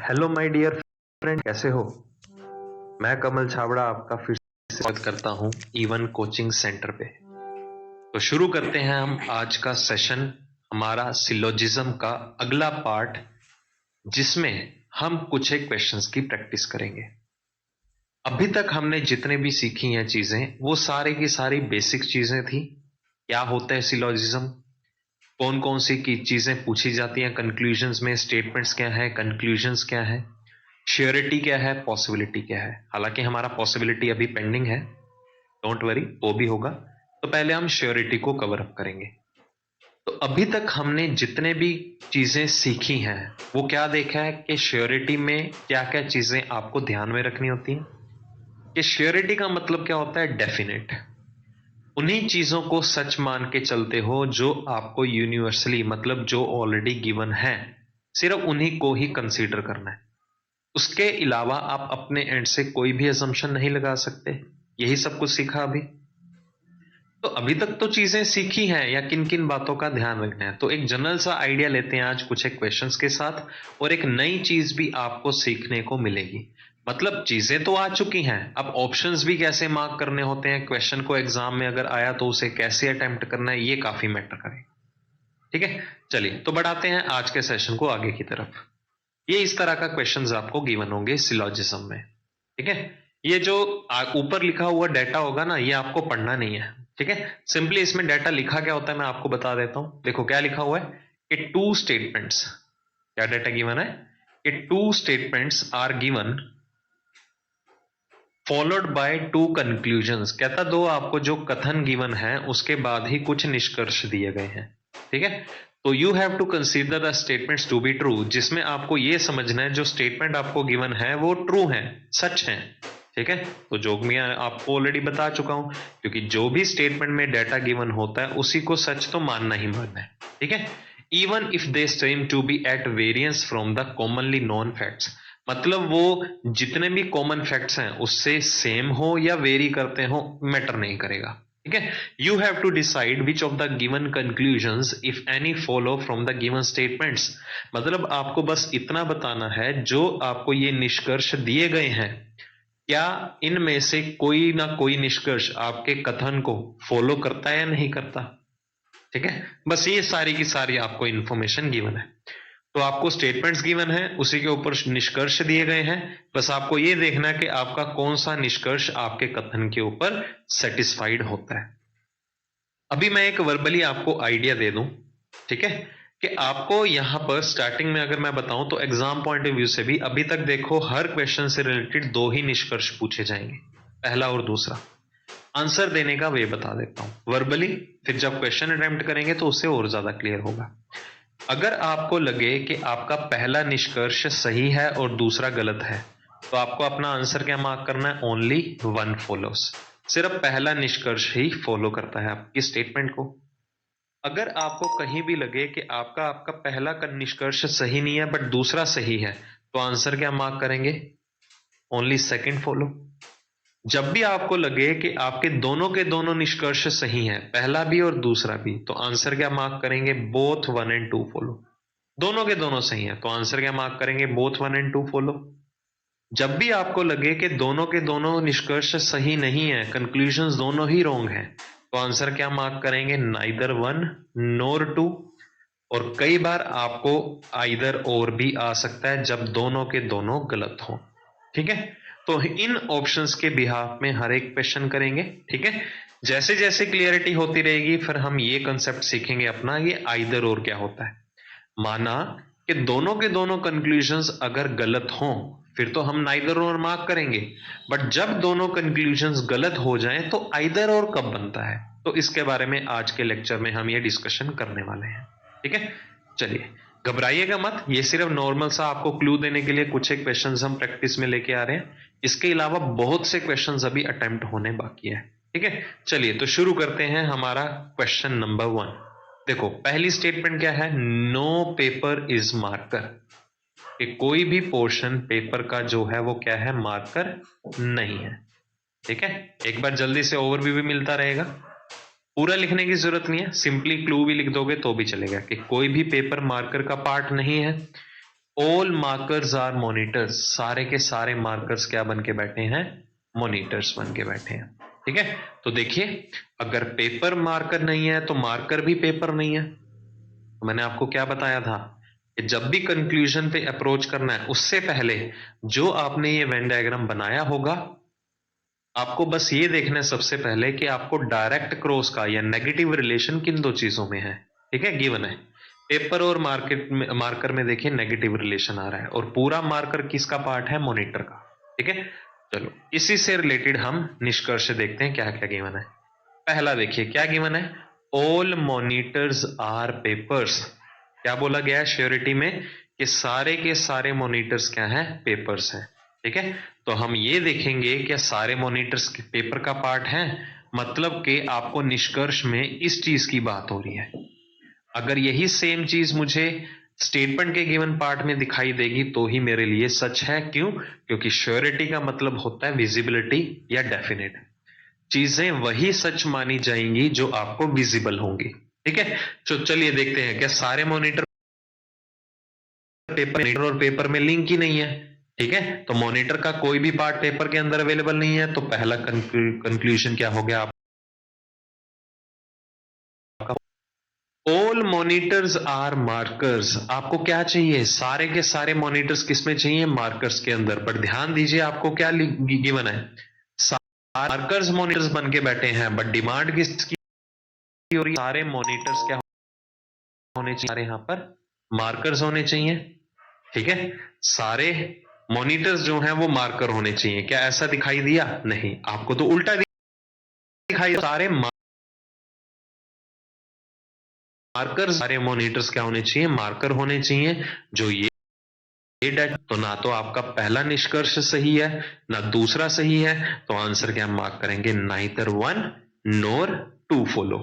Hello my dear friend, कैसे हो? मैं कमल छाबड़ा आपका फिर से स्वागत करता हूं इवन कोचिंग सेंटर पे। तो शुरू करते हैं हम आज का सेशन, हमारा सिलोजिज्म का अगला पार्ट, जिसमें हम कुछ एक क्वेश्चंस की प्रैक्टिस करेंगे। अभी तक हमने जितने भी सीखी हैं चीजें, वो सारी की सारी बेसिक चीजें थी। क्या होता है सिलोजिज्म, कौन कौन सी की चीजें पूछी जाती हैं कंक्लूजन्स में, स्टेटमेंट्स क्या है, कंक्लूजन्स क्या है, श्योरिटी क्या है, पॉसिबिलिटी क्या है। हालांकि हमारा पॉसिबिलिटी अभी पेंडिंग है, डोंट वरी, वो भी होगा। तो पहले हम श्योरिटी को कवर अप करेंगे। तो अभी तक हमने जितने भी चीजें सीखी हैं, वो क्या देखा है कि श्योरिटी में क्या क्या चीजें आपको ध्यान में रखनी होती हैं। कि श्योरिटी का मतलब क्या होता है, डेफिनेट। उन्हीं चीजों को सच मान के चलते हो जो आपको यूनिवर्सली, मतलब जो ऑलरेडी गिवन है, सिर्फ उन्हीं को ही कंसीडर करना है। उसके अलावा आप अपने एंड से कोई भी असम्पशन नहीं लगा सकते। यही सब कुछ सीखा अभी। तो अभी तक तो चीजें सीखी हैं, या किन किन बातों का ध्यान रखना है। तो एक जनरल सा आइडिया लेते हैं आज कुछ एक क्वेश्चंस के साथ, और एक नई चीज भी आपको सीखने को मिलेगी। मतलब चीजें तो आ चुकी हैं, अब ऑप्शंस भी कैसे मार्क करने होते हैं, क्वेश्चन को एग्जाम में अगर आया तो उसे कैसे अटेम्प्ट करना है, ये काफी मैटर करे। ठीक है, चलिए तो बढ़ाते हैं आज के सेशन को आगे की तरफ। ये इस तरह का क्वेश्चंस आपको गिवन होंगे सिलोजिज्म में। ठीक है, ये जो ऊपर लिखा हुआ डाटा होगा ना, ये आपको पढ़ना नहीं है। ठीक है, सिंपली इसमें डाटा लिखा क्या होता है मैं आपको बता देता हूं। देखो क्या लिखा हुआ है कि टू स्टेटमेंट्स, क्या डाटा गिवन है कि two statements are given followed by two conclusions. कहता दो आपको जो कथन गिवन है उसके बाद ही कुछ निष्कर्ष दिए गए हैं। ठीक है, तो you have to consider the statements to be true, जिसमें आपको यह समझना है जो स्टेटमेंट आपको गिवन है वो ट्रू है, सच है। ठीक है, तो जो मैं आपको ऑलरेडी बता चुका हूं, क्योंकि जो भी स्टेटमेंट में डाटा गिवन होता है उसी को सच तो मानना ही मानना है। ठीक है, even if they seem to be at variance from the commonly known facts, मतलब वो जितने भी कॉमन फैक्ट्स हैं उससे सेम हो या वेरी करते हो, मैटर नहीं करेगा। ठीक है, you have to decide which of the given conclusions if any follow from the given statements. मतलब आपको बस इतना बताना है, जो आपको ये निष्कर्ष दिए गए हैं, क्या इनमें से कोई ना कोई निष्कर्ष आपके कथन को फॉलो करता है या नहीं करता। ठीक है, बस ये सारी की सारी आपको इंफॉर्मेशन गिवन है। तो आपको स्टेटमेंट्स गिवन है, उसी के ऊपर निष्कर्ष दिए गए हैं। बस आपको यह देखना है कि आपका कौन सा निष्कर्ष आपके कथन के ऊपर सेटिस्फाइड होता है। अभी मैं एक वर्बली आपको आइडिया दे दूं। ठीक है, कि आपको यहां पर स्टार्टिंग में अगर मैं बताऊं तो एग्जाम पॉइंट ऑफ व्यू से भी अभी तक देखो हर क्वेश्चन से रिलेटेड दो ही निष्कर्ष पूछे जाएंगे, पहला और दूसरा। आंसर देने का वे बता देता हूं वर्बली, फिर जब क्वेश्चन अटेम्प्ट करेंगे तो उससे और ज्यादा क्लियर होगा। अगर आपको लगे कि आपका पहला निष्कर्ष सही है और दूसरा गलत है, तो आपको अपना आंसर क्या मार्क करना है, ओनली वन फॉलोस। सिर्फ पहला निष्कर्ष ही फॉलो करता है आपकी स्टेटमेंट को। अगर आपको कहीं भी लगे कि आपका आपका पहला का निष्कर्ष सही नहीं है बट दूसरा सही है, तो आंसर क्या मार्क करेंगे, ओनली सेकंड फॉलो। जब भी आपको लगे कि आपके दोनों के दोनों निष्कर्ष सही हैं, पहला भी और दूसरा भी, तो आंसर क्या मार्क करेंगे, both one and two follow. दोनों के दोनों सही हैं तो आंसर क्या मार्क करेंगे, both one and two follow. जब भी आपको लगे कि दोनों के दोनों निष्कर्ष सही नहीं है, कंक्लूजन्स दोनों ही रॉन्ग हैं, तो आंसर क्या मार्क करेंगे, नाइदर वन नोर टू। और कई बार आपको आइदर और भी आ सकता है जब दोनों के दोनों गलत हो। ठीक है, तो इन ऑप्शंस के बिहाफ में हर एक क्वेश्चन करेंगे। ठीक है, जैसे जैसे क्लियरिटी होती रहेगी फिर हम ये कंसेप्ट सीखेंगे अपना, ये आइदर और क्या होता है। माना कि दोनों के दोनों कंक्लूजन्स अगर गलत हों, फिर तो हम नाइदर और मार्क करेंगे। बट जब दोनों कंक्लूजन्स गलत हो जाएं तो आइदर और कब बनता है, तो इसके बारे में आज के लेक्चर में हम ये डिस्कशन करने वाले हैं। ठीक है, चलिए घबराइएगा मत, ये सिर्फ नॉर्मल सा आपको क्लू देने के लिए कुछ एक क्वेश्चंस हम प्रैक्टिस में लेके आ रहे हैं। इसके अलावा बहुत से क्वेश्चंस अभी अटेम्प्ट होने बाकी है। ठीक है, चलिए तो शुरू करते हैं हमारा क्वेश्चन नंबर 1। देखो पहली स्टेटमेंट क्या है, नो पेपर इज मार्कर, कि कोई भी पोर्शन पेपर का जो है वो क्या है, मार्कर नहीं है। ठीक है, एक बार जल्दी से ओवरव्यू भी मिलता रहेगा, पूरा लिखने की जरूरत नहीं है, सिंपली क्लू भी लिख दोगे तो भी चलेगा कि कोई भी पेपर मार्कर का पार्ट नहीं है। ऑल मार्कर्स आर मॉनिटर्स, सारे के सारे मार्कर्स क्या बन के बैठे हैं? मॉनिटर्स बन के बैठे हैं। ठीक है, तो देखिए अगर पेपर मार्कर नहीं है तो मार्कर भी पेपर नहीं है। तो मैंने आपको क्या बताया था कि जब भी कंक्लूजन पे अप्रोच करना है उससे पहले जो आपने ये वेन डायग्राम बनाया होगा, आपको बस ये देखना है सबसे पहले कि आपको डायरेक्ट क्रॉस का या नेगेटिव रिलेशन किन दो चीजों में है। ठीक है, गिवन है पेपर और मार्कर में देखिए नेगेटिव रिलेशन आ रहा है और पूरा मार्कर किसका पार्ट है? मॉनिटर का। ठीक है, चलो इसी से रिलेटेड हम निष्कर्ष देखते हैं क्या क्या गिवन है। पहला देखिए क्या गिवन है? All monitors are papers. क्या बोला गया है श्योरिटी में? कि सारे के सारे मॉनिटर्स क्या हैं? पेपर्स हैं। ठीक है, तो हम ये देखेंगे कि सारे मॉनिटर्स पेपर का पार्ट हैं, मतलब कि आपको निष्कर्ष में इस चीज की बात हो रही है। अगर यही सेम चीज मुझे स्टेटमेंट के गिवन पार्ट में दिखाई देगी तो ही मेरे लिए सच है। क्यों? क्योंकि श्योरिटी का मतलब होता है विजिबिलिटी या डेफिनेट। चीजें वही सच मानी जाएंगी जो आपको विजिबल होंगी। ठीक है, तो चलिए देखते हैं क्या सारे मॉनिटर पेपर और पेपर में लिंक ही नहीं है। ठीक है, तो मॉनिटर का कोई भी पार्ट पेपर के अंदर अवेलेबल नहीं है, तो पहला कंक्लूजन क्या हो गया आपका? All monitors are markers. आपको क्या चाहिए? सारे के सारे मॉनिटर्स किसमें चाहिए? मार्कर्स के अंदर। पर ध्यान दीजिए आपको क्या गिवन है? मार्कर्स मॉनिटर्स बन के बैठे हैं, बट डिमांड किसकी हो रही है? सारे मॉनिटर्स क्या होने चाहिए? सारे यहाँ पर मार्कर्स होने चाहिए। ठीक है, सारे मॉनिटर्स जो हैं वो मार्कर होने चाहिए। क्या ऐसा दिखाई दिया? नहीं, आपको तो उल्टा दिखाई। सारे मार्कर्स, सारे मॉनिटर्स क्या होने चाहिए? मार्कर होने चाहिए। जो ये डाटा, तो ना तो आपका पहला निष्कर्ष सही है ना दूसरा सही है, तो आंसर क्या मार्क करेंगे? Neither one nor two follow.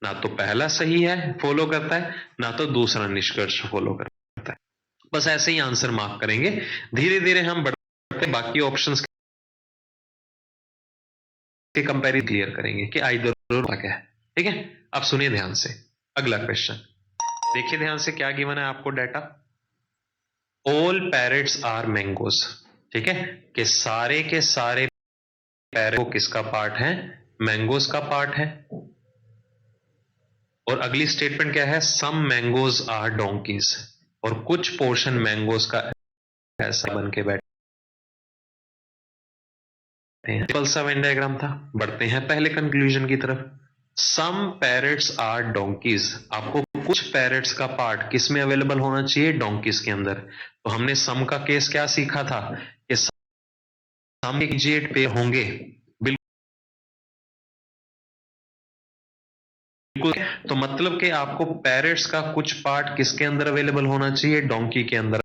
ना तो पहला सही है फॉलो करता है, ना तो दूसरा निष्कर्ष फॉलो करता है। बस ऐसे ही आंसर मार्क करेंगे। धीरे धीरे हम बढ़ते बाकी ऑप्शंस के कंपेरिजन क्लियर करेंगे कि आइदर क्या है। ठीक है, अब सुनिए ध्यान से अगला क्वेश्चन। देखिए ध्यान से क्या गिवन है आपको data. All parrots are mangoes. ठीक है, कि सारे के सारे पैरेट किसका पार्ट है? मैंगोज का पार्ट है। और अगली स्टेटमेंट क्या है? सम मैंगोज आर डोंकीज। और कुछ पोर्शन मैंगोज का ऐसा बन के बैठे हैं। सिंपल सा वेन डायग्राम था। बढ़ते हैं पहले कंक्लूजन की तरफ। सम पैरेट्स आर डोंकीज। आपको कुछ पैरेट्स का पार्ट किस में अवेलेबल होना चाहिए? डोंकीज के अंदर। तो हमने सम का केस क्या सीखा था कि सम इमीडिएट पे होंगे। बिल्कुल, तो मतलब कि आपको पैरेट्स का कुछ पार्ट किसके अंदर अवेलेबल होना चाहिए? डोंकी के अंदर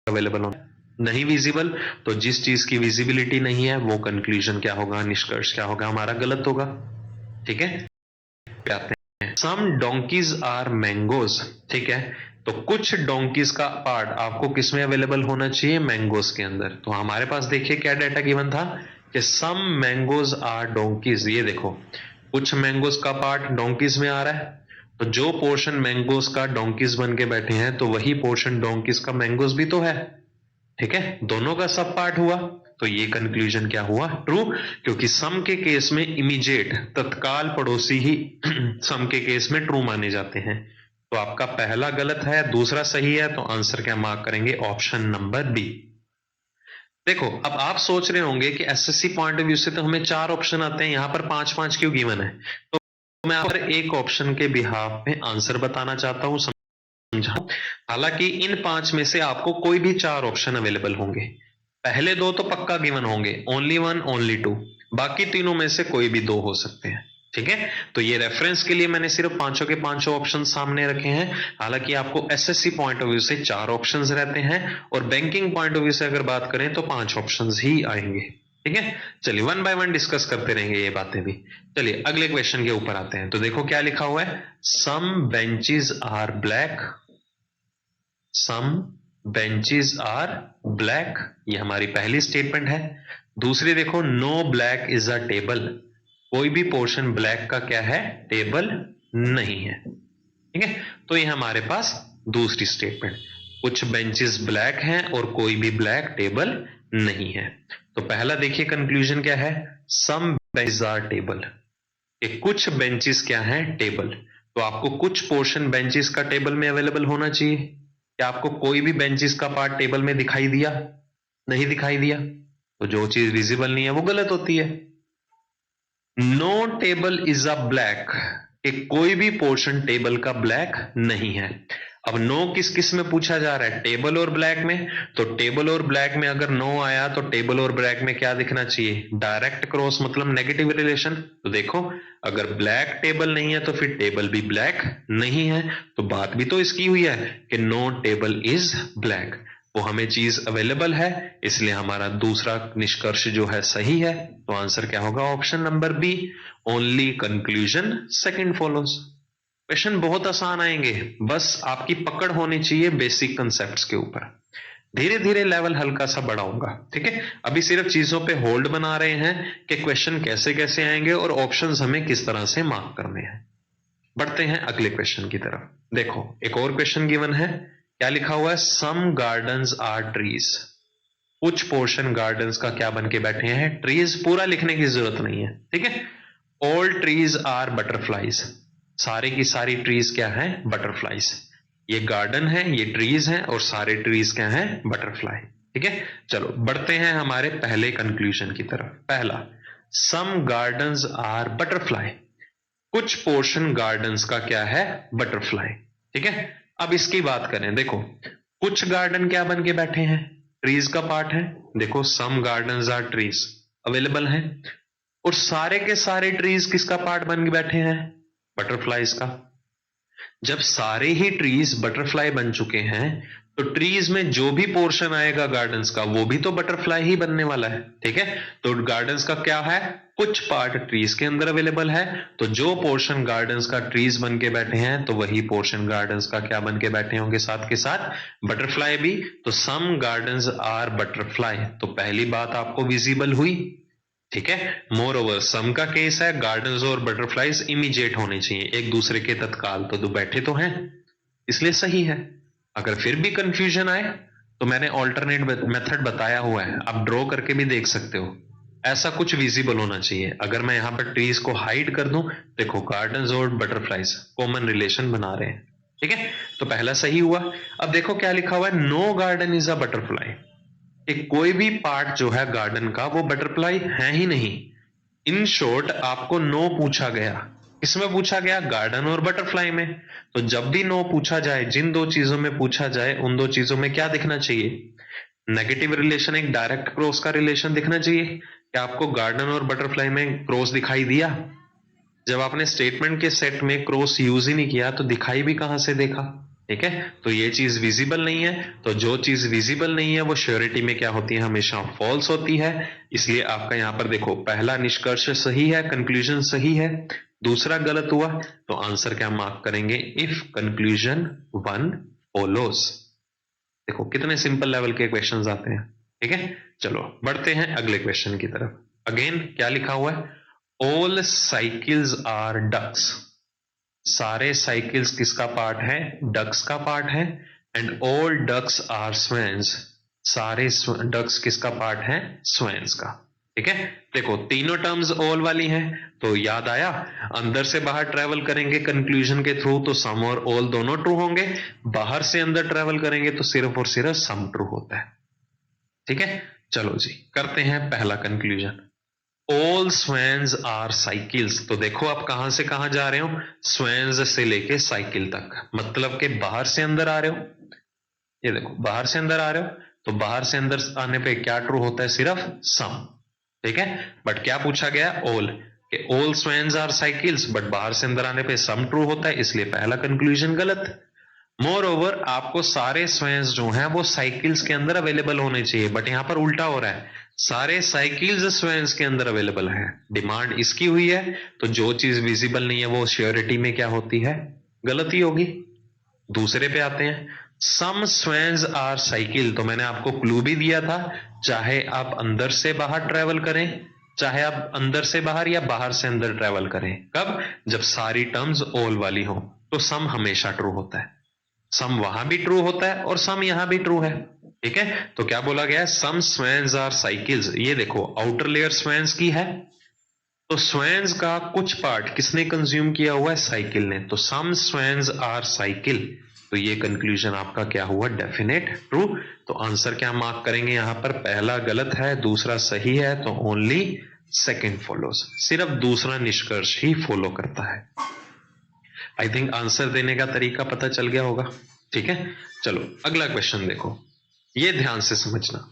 अवेलेबल होना। नहीं विजिबल, तो जिस चीज की विजिबिलिटी नहीं है वो कंक्लूजन क्या होगा? निष्कर्ष क्या होगा हमारा? गलत होगा। ठीक है, आते हैं। सम डोंकीज आर मैंगोज। ठीक है, तो कुछ डोंकीज का पार्ट आपको किसमें अवेलेबल होना चाहिए? मैंगोज के अंदर। तो हमारे पास देखिए क्या डाटा गिवन था कि सम मैंगोज आर डोंकीज। ये देखो कुछ मैंगोज का पार्ट डोंकीज में आ रहा है, तो जो पोर्शन मैंगोज का डोंकीज बन के बैठे हैं तो वही पोर्शन डोंकीज का मैंगोज भी तो है। ठीक है, दोनों का सब पार्ट हुआ, तो ये कंक्लूजन क्या हुआ? ट्रू। क्योंकि सम के केस में इमीडिएट तत्काल पड़ोसी ही सम के केस में ट्रू माने जाते हैं। तो आपका पहला गलत है, दूसरा सही है, तो आंसर क्या मार्क करेंगे? Option number B. देखो अब आप सोच रहे होंगे कि एसएससी पॉइंट ऑफ व्यू से तो हमें 4 ऑप्शन आते हैं, यहां पर 5-5 क्यों गिवन है? तो मैं यहाँ पर एक ऑप्शन के बिहाफ में आंसर बताना चाहता हूं, समझा। हालांकि इन 5 में से आपको कोई भी 4 ऑप्शन अवेलेबल होंगे। पहले 2 तो पक्का गिवन होंगे, ओनली वन ओनली टू। बाकी तीनों में से कोई भी 2 हो सकते हैं। ठीक है, तो ये रेफरेंस के लिए मैंने सिर्फ पांचों के पांचों ऑप्शन सामने रखे हैं। हालांकि आपको एसएससी पॉइंट ऑफ व्यू से 4 ऑप्शंस रहते हैं, और बैंकिंग पॉइंट ऑफ व्यू से अगर बात करें तो 5 ऑप्शंस ही आएंगे। ठीक है, चलिए वन बाय वन डिस्कस करते रहेंगे ये बातें भी। चलिए अगले क्वेश्चन के ऊपर आते हैं। तो देखो क्या लिखा हुआ है। Some benches are black. Some benches are black, ये हमारी पहली स्टेटमेंट है। दूसरी देखो, no black is a table. कोई भी पोर्शन ब्लैक का क्या है? टेबल नहीं है। ठीक है, तो ये हमारे पास दूसरी स्टेटमेंट, कुछ बेंचेस ब्लैक हैं और कोई भी ब्लैक टेबल नहीं है। तो पहला देखिए कंक्लूजन क्या है, सम बेंचेस आर टेबल, कि कुछ बेंचेस क्या हैं, टेबल। तो आपको कुछ पोर्शन बेंचेस का टेबल में अवेलेबल होना चाहिए। क्या आपको कोई भी बेंचेस का पार्ट टेबल में दिखाई दिया? नहीं दिखाई दिया, तो जो चीज विजिबल नहीं है वो गलत होती है। No table is a black, कि कोई भी पोर्शन टेबल का ब्लैक नहीं है। अब नो किस किस में पूछा जा रहा है, टेबल और ब्लैक में। तो टेबल और ब्लैक में अगर नो आया तो टेबल और ब्लैक में क्या दिखना चाहिए, डायरेक्ट क्रॉस मतलब नेगेटिव रिलेशन। तो देखो अगर ब्लैक टेबल नहीं है तो फिर टेबल भी ब्लैक नहीं है, तो बात भी तो इसकी हुई है कि नो टेबल इज ब्लैक, वो हमें चीज अवेलेबल है, इसलिए हमारा दूसरा निष्कर्ष जो है सही है। तो आंसर क्या होगा, option number B, only conclusion second follows. Question बहुत आसान आएंगे, बस आपकी पकड़ होनी चाहिए बेसिक कंसेप्ट्स के ऊपर। धीरे धीरे लेवल हल्का सा बढ़ाऊंगा, ठीक है। अभी सिर्फ चीजों पे होल्ड बना रहे हैं कि क्वेश्चन कैसे कैसे आएंगे और ऑप्शंस हमें किस तरह से मार्क करने हैं। बढ़ते हैं अगले क्वेश्चन की तरफ। देखो एक और क्वेश्चन गिवन है, क्या लिखा हुआ है, सम गार्डन्स आर ट्रीज, कुछ पोर्शन गार्डन्स का क्या बन के बैठे हैं, ट्रीज। पूरा लिखने की जरूरत नहीं है, ठीक है। ऑल ट्रीज आर बटरफ्लाईज, सारे की सारी ट्रीज क्या है, बटरफ्लाईज। ये गार्डन है, ये ट्रीज हैं और सारे ट्रीज क्या हैं, बटरफ्लाई, ठीक है। चलो बढ़ते हैं हमारे पहले कंक्लूजन की तरफ। पहला, सम गार्डन्स आर बटरफ्लाई, कुछ पोर्शन गार्डन्स का क्या है, बटरफ्लाई, ठीक है। अब इसकी बात करें, देखो कुछ गार्डन क्या बन के बैठे हैं, ट्रीज का पार्ट है। देखो सम गार्डन्स आर ट्रीज अवेलेबल है, और सारे के सारे ट्रीज किसका पार्ट बन के बैठे हैं, बटरफ्लाईज का। जब सारे ही ट्रीज बटरफ्लाई बन चुके हैं तो ट्रीज में जो भी पोर्शन आएगा गार्डन्स का वो भी तो बटरफ्लाई ही बनने वाला है, ठीक है। तो गार्डन्स का क्या है, कुछ पार्ट ट्रीज के अंदर अवेलेबल है, तो जो पोर्शन गार्डन्स का ट्रीज बन के बैठे हैं तो वही पोर्शन गार्डन्स का क्या बन के बैठे होंगे, साथ के साथ बटरफ्लाई भी। तो सम गार्डन्स आर बटरफ्लाई, तो पहली बात आपको विजिबल हुई, ठीक है। मोर ओवर सम का केस है, गार्डन्स और बटरफ्लाईज इमीडिएट होने चाहिए एक दूसरे के तत्काल, तो दो बैठे तो हैं इसलिए सही है। अगर फिर भी कंफ्यूजन आए तो मैंने ऑल्टरनेट मेथड बताया हुआ है, आप ड्रॉ करके भी देख सकते हो। ऐसा कुछ विजिबल होना चाहिए। अगर मैं यहां पर ट्रीज को हाइड कर दूं, देखो गार्डन्स और बटरफ्लाईज कॉमन रिलेशन बना रहे हैं, ठीक है। तो पहला सही हुआ। अब देखो क्या लिखा हुआ है, no garden is a butterfly, कि कोई भी पार्ट जो है गार्डन का वो बटरफ्लाई है ही नहीं। इन शॉर्ट आपको नो पूछा गया, इसमें पूछा गया गार्डन और बटरफ्लाई में। तो जब भी नो पूछा जाए, जिन दो चीजों में पूछा जाए उन दो चीजों में क्या दिखना चाहिए, नेगेटिव रिलेशन, एक डायरेक्ट क्रॉस का रिलेशन दिखना चाहिए। क्या आपको गार्डन और बटरफ्लाई में क्रॉस दिखाई दिया? जब आपने स्टेटमेंट के सेट में क्रॉस यूज ही नहीं किया तो दिखाई भी कहां से देखा, ठीक है। तो ये चीज विजिबल नहीं है, तो जो चीज विजिबल नहीं है वो श्योरिटी में क्या होती है, हमेशा फॉल्स होती है। इसलिए आपका यहां पर देखो पहला निष्कर्ष सही है, कंक्लूजन सही है, दूसरा गलत हुआ। तो आंसर क्या मार्क करेंगे, इफ कंक्लूजन वन फॉलोज। देखो कितने सिंपल लेवल के क्वेश्चंस आते हैं, ठीक है। चलो बढ़ते हैं अगले क्वेश्चन की तरफ। अगेन क्या लिखा हुआ है, ऑल साइकिल्स आर डक्स, सारे साइकिल्स किसका पार्ट है, डक्स का पार्ट है। एंड ऑल डक्स आर स्वेन्स, सारे डक्स किसका पार्ट है, स्वेन्स का, ठीक है। देखो तीनों टर्म्स ऑल वाली हैं, तो याद आया, अंदर से बाहर ट्रेवल करेंगे कंक्लूजन के थ्रू तो सम और ऑल दोनों ट्रू होंगे, बाहर से अंदर ट्रेवल करेंगे तो सिर्फ और सिर्फ सम ट्रू होता है, ठीक है। चलो जी करते हैं पहला कंक्लूजन, ऑल स्वैन्स आर साइकिल्स। तो देखो आप कहां से कहां जा रहे हो, स्वैन्स से लेके साइकिल तक, मतलब के बाहर से अंदर आ रहे हो। ये देखो बाहर से अंदर आ रहे हो, तो बाहर से अंदर आने पे क्या ट्रू होता है, सिर्फ सम, ठीक है। बट क्या पूछा गया, ऑल, कि ऑल स्वैन्स आर साइकिल्स, बट बाहर से अंदर आने पे सम ट्रू होता है, इसलिए पहला कंक्लूजन गलत। मोर ओवर आपको सारे स्वेंस जो हैं वो साइकिल्स के अंदर अवेलेबल होने चाहिए, बट यहां पर उल्टा हो रहा है, सारे साइकिल्स स्वेंस के अंदर अवेलेबल है, डिमांड इसकी हुई है। तो जो चीज विजिबल नहीं है वो श्योरिटी में क्या होती है, गलती होगी। दूसरे पे आते हैं, सम स्वेंस आर साइकिल, तो मैंने आपको क्लू भी दिया था, चाहे आप अंदर से बाहर ट्रेवल करें, चाहे आप अंदर से बाहर या बाहर से अंदर ट्रेवल करें, कब, जब सारी टर्म्स ऑल वाली हो तो सम हमेशा ट्रू होता है। सम वहां भी ट्रू होता है और सम यहां भी ट्रू है। ठीक है, तो क्या बोला गया है, सम स्वेन्स आर साइकिल्स। ये देखो आउटर लेयर स्वेन्स की है, तो स्वेन्स का कुछ पार्ट किसने कंज्यूम किया हुआ है, साइकिल ने। तो सम स्वेन्स आर साइकिल, तो ये कंक्लूजन आपका क्या हुआ, डेफिनेट ट्रू। तो आंसर क्या मार्क करेंगे यहां पर, पहला गलत है, दूसरा सही है, तो ओनली सेकंड फॉलोज, सिर्फ दूसरा निष्कर्ष ही फॉलो करता है। आई थिंक आंसर देने का तरीका पता चल गया होगा। ठीक है, चलो अगला क्वेश्चन देखो, ये ध्यान से समझना।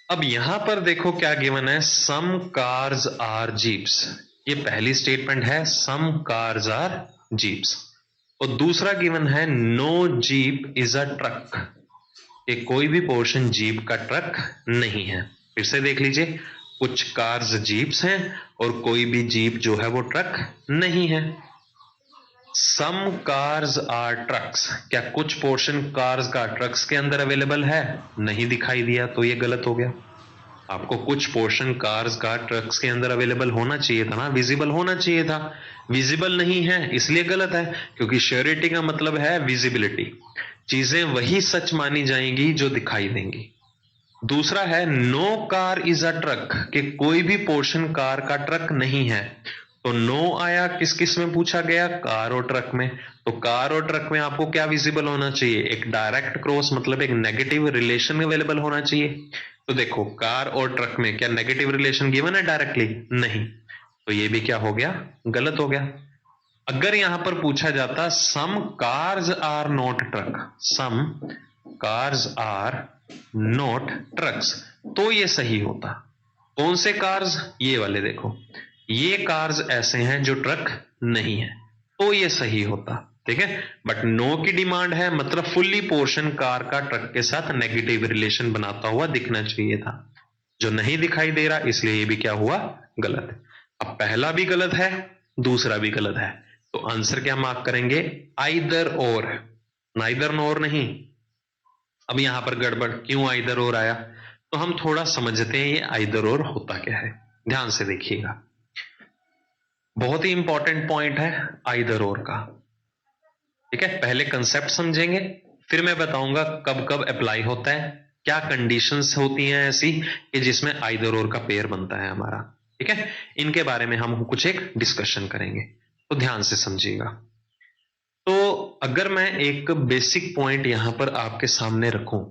अब यहां पर देखो क्या गिवन है, सम कार्स आर जीप्स। ये पहली स्टेटमेंट है, सम कार्स आर जीप्स। और दूसरा गिवन है, no jeep is a truck. ये कोई भी पोर्शन जीप का ट्रक नहीं है। फिर से देख लीजिए, कुछ कार्स जीप्स हैं और कोई भी जीप जो है वो ट्रक नहीं है। सम कार्स आर ट्रक्स, क्या कुछ पोर्शन कार्स का ट्रक्स के अंदर अवेलेबल है, नहीं दिखाई दिया, तो ये गलत हो गया। आपको कुछ पोर्शन कार्स का ट्रक्स के अंदर अवेलेबल होना चाहिए था ना, विजिबल होना चाहिए था, विजिबल नहीं है इसलिए गलत है, क्योंकि श्योरिटी का मतलब है विजिबिलिटी। चीजें वही सच मानी जाएंगी जो दिखाई देंगी। दूसरा है, no car is a truck, कि कोई भी पोर्शन कार का ट्रक नहीं है। तो नो आया किस किस में पूछा गया, कार और ट्रक में। तो कार और ट्रक में आपको क्या विजिबल होना चाहिए, एक डायरेक्ट क्रॉस, मतलब एक नेगेटिव रिलेशन अवेलेबल होना चाहिए। तो देखो कार और ट्रक में क्या नेगेटिव रिलेशन गिवन है डायरेक्टली, नहीं, तो ये भी क्या हो गया, गलत हो गया। अगर यहां पर पूछा जाता some cars are not truck, some cars are not trucks, तो ये सही होता। कौन से कार्स, ये वाले देखो, ये कार्स ऐसे हैं जो ट्रक नहीं है, तो ये सही होता। ठीक है, बट नो की डिमांड है, मतलब फुल्ली पोर्शन कार का ट्रक के साथ नेगेटिव रिलेशन बनाता हुआ दिखना चाहिए था, जो नहीं दिखाई दे रहा, इसलिए ये भी क्या हुआ, गलत। अब पहला भी गलत है, दूसरा भी गलत है, तो आंसर क्या मार्क करेंगे, आइदर और, नाइदर नोर नहीं। अब यहां पर गड़बड़ क्यों आइदर और आया, तो हम थोड़ा समझते हैं ये आइदर और होता क्या है, ध्यान से देखिएगा। बहुत ही इंपॉर्टेंट पॉइंट है आइदर और का। ठीक है, पहले कंसेप्ट समझेंगे, फिर मैं बताऊंगा कब कब अप्लाई होता है, क्या कंडीशंस होती हैं ऐसी कि जिसमें आइदर और का पेयर बनता है हमारा। ठीक है, इनके बारे में हम कुछ एक डिस्कशन करेंगे, तो ध्यान से समझिएगा। तो अगर मैं एक बेसिक पॉइंट यहां पर आपके सामने रखूं,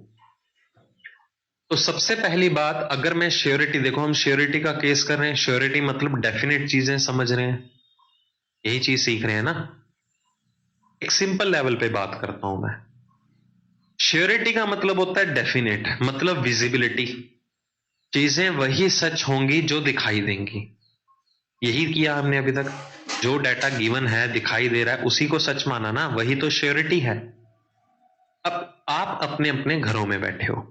तो सबसे पहली बात, अगर मैं श्योरिटी, देखो हम श्योरिटी का केस कर रहे हैं, श्योरिटी मतलब डेफिनेट चीजें समझ रहे हैं, यही चीज सीख रहे हैं ना। एक सिंपल लेवल पे बात करता हूं मैं, श्योरिटी का मतलब होता है डेफिनेट, मतलब विजिबिलिटी, चीजें वही सच होंगी जो दिखाई देंगी। यही किया हमने अभी तक, जो डाटा गिवन है दिखाई दे रहा है उसी को सच माना ना, वही तो श्योरिटी है। अब आप अपने अपने घरों में बैठे हो,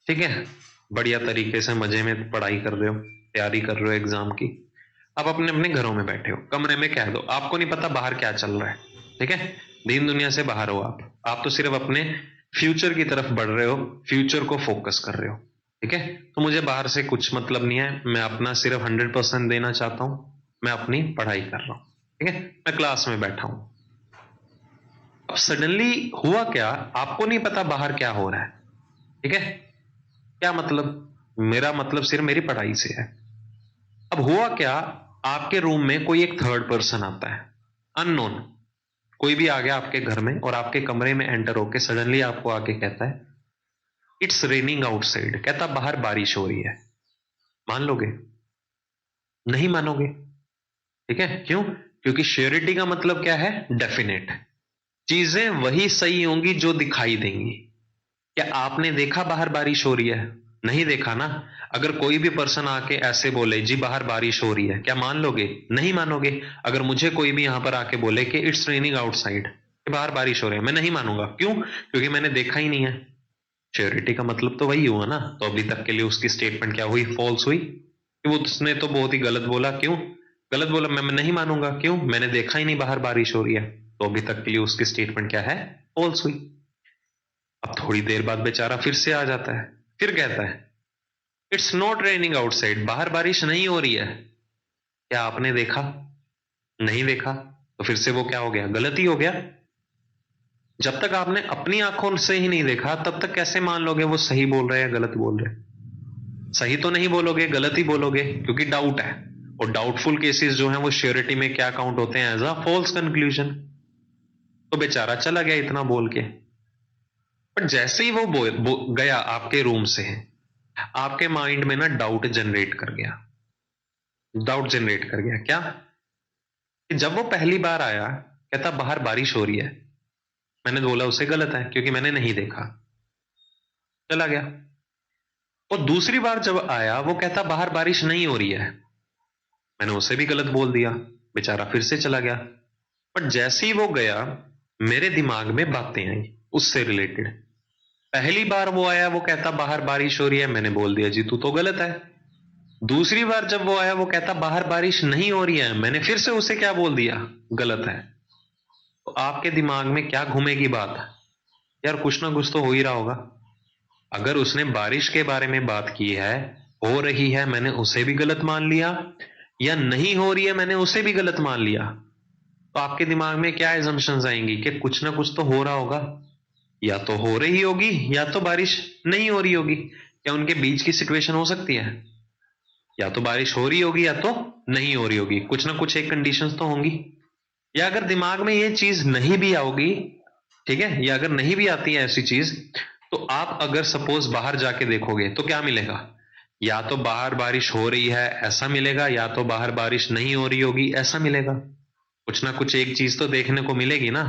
ठीक है, बढ़िया तरीके से मजे में पढ़ाई कर रहे हो, तैयारी कर रहे हो एग्जाम की। आप अपने अपने घरों में बैठे हो, कमरे में कह दो, आपको नहीं पता बाहर क्या चल रहा है। ठीक है, दीन दुनिया से बाहर हो आप तो सिर्फ अपने फ्यूचर की तरफ बढ़ रहे हो, फ्यूचर को फोकस कर रहे हो। ठीक है, तो मुझे बाहर से कुछ मतलब नहीं है, मैं अपना सिर्फ 100% देना चाहता हूं, मैं अपनी पढ़ाई कर रहा हूं। ठीक है, मैं क्लास में बैठा हूं। अब सडनली हुआ क्या, आपको नहीं पता बाहर क्या हो रहा है। ठीक है, क्या मतलब, मेरा मतलब सिर्फ मेरी पढ़ाई से है। अब हुआ क्या, आपके रूम में कोई एक थर्ड पर्सन आता है, अननोन, कोई भी आ गया आपके घर में और आपके कमरे में एंटर होके सडनली आपको आके कहता है इट्स रेनिंग आउटसाइड, कहता बाहर बारिश हो रही है। मान लोगे, नहीं मानोगे। ठीक है, क्यों, क्योंकि श्योरिटी का मतलब क्या है, डेफिनेट, चीजें वही सही होंगी जो दिखाई देंगी। क्या आपने देखा बाहर बारिश हो रही है, नहीं देखा ना। अगर कोई भी पर्सन आके ऐसे बोले जी बाहर बारिश हो रही है, क्या मान लोगे, नहीं मानोगे। अगर मुझे कोई भी यहां पर आके बोले कि इट्स रेनिंग आउटसाइड, बाहर बारिश हो रही है, मैं नहीं मानूंगा, क्यों, क्योंकि मैंने देखा ही नहीं है। श्योरिटी का मतलब तो वही हुआ ना, तो अभी तक के लिए उसकी स्टेटमेंट क्या हुई, फॉल्स हुई, कि वो उसने तो बहुत ही गलत बोला, क्यों गलत बोला, मैं नहीं मानूंगा, क्यों, मैंने देखा ही नहीं बाहर बारिश हो रही है, तो अभी तक के लिए उसकी स्टेटमेंट क्या है, फॉल्स हुई। अब थोड़ी देर बाद बेचारा फिर से आ जाता है, फिर कहता है इट्स नॉट रेनिंग आउटसाइड, बाहर बारिश नहीं हो रही है। क्या आपने देखा, नहीं देखा, तो फिर से वो क्या हो गया, गलत ही हो गया। जब तक आपने अपनी आंखों से ही नहीं देखा तब तक कैसे मान लोगे वो सही बोल रहे हैं या गलत बोल रहे हैं? सही तो नहीं बोलोगे, गलत ही बोलोगे, क्योंकि डाउट है। और डाउटफुल केसेस जो हैं वो श्योरिटी में क्या काउंट होते हैं? As a false conclusion. तो बेचारा चला गया इतना बोल के। पर जैसे ही वो गया आपके रूम से, आपके माइंड में ना डाउट जनरेट कर गया। डाउट जनरेट कर गया क्या? कि जब वो पहली बार आया, कहता बाहर बारिश हो रही है। मैंने बोला उसे गलत है क्योंकि मैंने नहीं देखा। चला गया। और दूसरी बार जब आया वो कहता बाहर बारिश नहीं हो रही है। मैंने उसे भी गलत बोल दिया। बेचारा फिर से चला गया। पर जैसे ही वो गया, मेरे दिमाग में बातें आई उससे रिलेटेड। पहली बार वो आया, वो कहता बाहर बारिश हो रही है, मैंने बोल दिया जी तू तो गलत है। दूसरी बार जब वो आया, वो कहता बाहर बारिश नहीं हो रही है, मैंने फिर से उसे क्या बोल दिया? गलत है। तो आपके दिमाग में क्या घूमेगी बात? यार कुछ ना कुछ तो हो ही रहा होगा। अगर उसने बारिश के बारे में बात की है, हो रही है, मैंने उसे भी गलत मान लिया, या नहीं हो रही है, मैंने उसे भी गलत मान लिया, तो आपके दिमाग में क्या एजम्पशंस आएंगी कि कुछ ना कुछ तो हो रहा होगा। या तो हो रही होगी या तो बारिश नहीं हो रही होगी। क्या उनके बीच की सिचुएशन हो सकती है? या तो बारिश हो रही होगी या तो नहीं हो रही होगी, कुछ ना कुछ एक कंडीशंस तो होंगी। या अगर दिमाग में ये चीज नहीं भी आओगी, ठीक है, या अगर नहीं भी आती है ऐसी चीज, तो आप अगर सपोज बाहर जाके देखोगे तो क्या मिलेगा? या तो बाहर बारिश हो रही है ऐसा मिलेगा, या तो बाहर बारिश नहीं हो रही होगी ऐसा मिलेगा। कुछ ना कुछ एक चीज तो देखने को मिलेगी ना।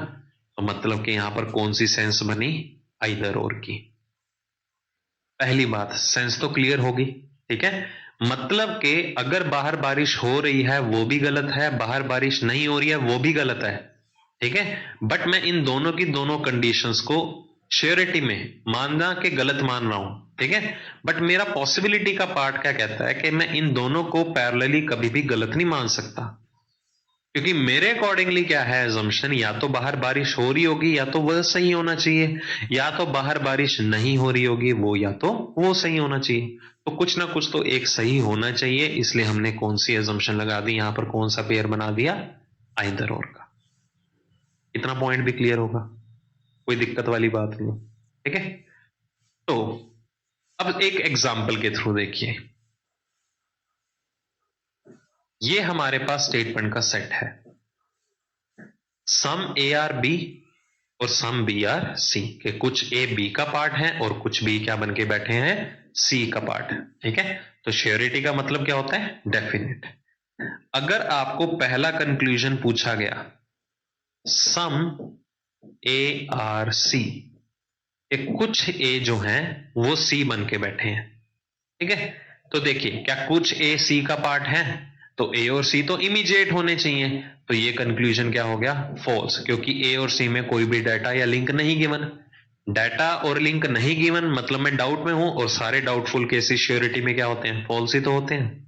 तो मतलब कि यहां पर कौन सी सेंस बनी? आइदर और की। पहली बात, सेंस तो क्लियर होगी, ठीक है। मतलब कि अगर बाहर बारिश हो रही है वो भी गलत है, बाहर बारिश नहीं हो रही है वो भी गलत है, ठीक है। बट मैं इन दोनों की दोनों कंडीशंस को श्योरिटी में मानना के गलत मान रहा हूं, ठीक है। बट मेरा पॉसिबिलिटी का पार्ट क्या कहता है कि मैं इन दोनों को पैरेलली कभी भी गलत नहीं मान सकता। क्योंकि मेरे अकॉर्डिंगली क्या है एजम्पशन, या तो बाहर बारिश हो रही होगी या तो वह सही होना चाहिए, या तो बाहर बारिश नहीं हो रही होगी वो, या तो वो सही होना चाहिए। तो कुछ ना कुछ तो एक सही होना चाहिए, इसलिए हमने कौन सी एजम्पशन लगा दी यहां पर, कौन सा पेयर बना दिया? आइदर और का। इतना पॉइंट भी क्लियर होगा, कोई दिक्कत वाली बात नहीं, ठीक है। तो अब एक एग्जाम्पल के थ्रू देखिए। ये हमारे पास स्टेटमेंट का सेट है, सम ए आर बी और सम बी आर सी, के कुछ ए बी का पार्ट है और कुछ बी क्या बन के बैठे हैं? सी का पार्ट, ठीक है। तो श्योरिटी का मतलब क्या होता है? डेफिनेट। अगर आपको पहला कंक्लूजन पूछा गया सम ए आर सी, कुछ ए जो हैं वो सी बन के बैठे हैं, ठीक है। तो देखिए क्या कुछ ए सी का पार्ट है? तो ए और सी तो इमीडिएट होने चाहिए। तो ये कंक्लूजन क्या हो गया? फॉल्स, क्योंकि ए और सी में कोई भी डाटा या लिंक नहीं गिवन। डाटा और लिंक नहीं गिवन मतलब मैं डाउट में हूं, और सारे डाउटफुल केसेस श्योरिटी में क्या होते हैं? फॉल्स ही तो होते हैं।